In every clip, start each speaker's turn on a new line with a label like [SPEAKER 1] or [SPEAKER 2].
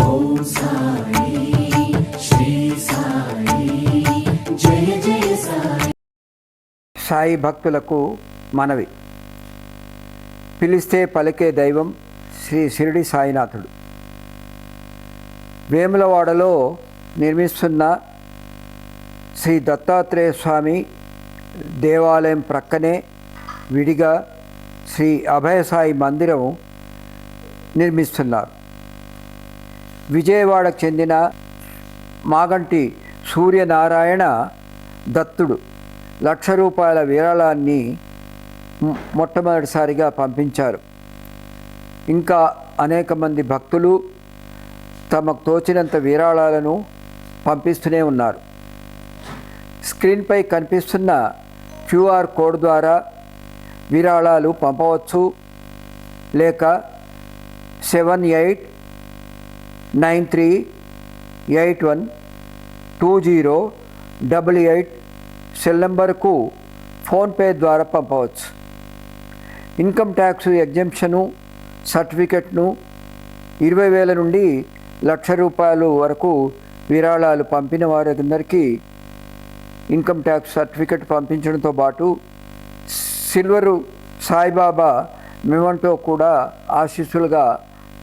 [SPEAKER 1] ఓం సాయి శ్రీ సాయి జయ జయ సాయి.
[SPEAKER 2] సాయి భక్తులకు మనవి. పిలిస్తే పలికే దైవం శ్రీ షిరిడి సాయినాథుడు. వేములవాడలో నిర్మిస్తున్న శ్రీ దత్తాత్రేయ స్వామి దేవాలయం ప్రక్కనే విడిగా శ్రీ అభయసాయి మందిరం నిర్మిస్తున్నారు. విజయవాడకు చెందిన మాగంటి సూర్యనారాయణ దత్తుడు ₹1,00,000 విరాళాన్ని మొట్టమొదటిసారిగా పంపించారు. ఇంకా అనేక మంది భక్తులు తమకు తోచినంత విరాళాలను పంపిస్తూనే ఉన్నారు. స్క్రీన్పై కనిపిస్తున్న క్యూఆర్ కోడ్ ద్వారా విరాళాలు పంపవచ్చు, లేక 7893812088 సెల్ నంబర్కు ఫోన్పే ద్వారా పంపవచ్చు. ఇన్కమ్ ట్యాక్స్ ఎగ్జెంప్షను సర్టిఫికెట్ను 20,000 నుండి ₹1,00,000 వరకు విరాళాలు పంపిన వారందరికీ ఇన్కమ్ ట్యాక్స్ సర్టిఫికెట్ పంపించడంతో పాటు సిల్వరు సాయిబాబా మెమంటో కూడా ఆశీస్సులుగా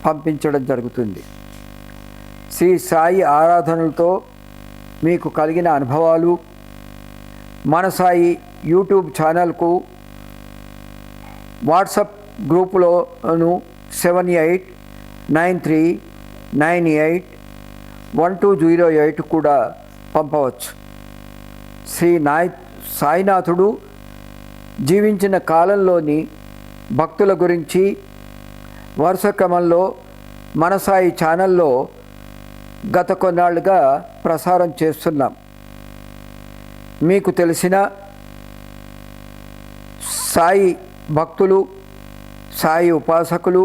[SPEAKER 2] పంపించడం జరుగుతుంది. శ్రీ సాయి ఆరాధనలతో మీకు కలిగిన అనుభవాలు మన సాయి యూట్యూబ్ ఛానల్కు వాట్సాప్ గ్రూపులోను 7893981208 కూడా పంపవచ్చు. శ్రీ సాయినాథుడు జీవించిన కాలంలోని భక్తుల గురించి వరుస క్రమంలో మన సాయి ఛానల్లో గత కొన్నాళ్ళుగా ప్రసారం చేస్తున్నాం. మీకు తెలిసిన సాయి భక్తులు, సాయి ఉపాసకులు,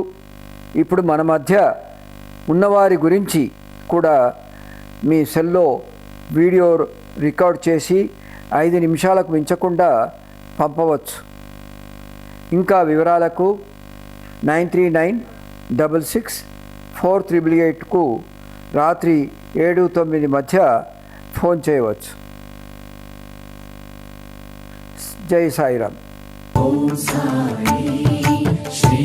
[SPEAKER 2] ఇప్పుడు మన మధ్య ఉన్నవారి గురించి కూడా మీ సెల్లో వీడియో రికార్డ్ చేసి 5 నిమిషాలకు మించకుండా పంపవచ్చు. ఇంకా వివరాలకు 93966488కు రాత్రి 7-9 మధ్య ఫోన్ చేయవచ్చు. జై సాయిరామ్.
[SPEAKER 1] ఓం సాయి శ్రీ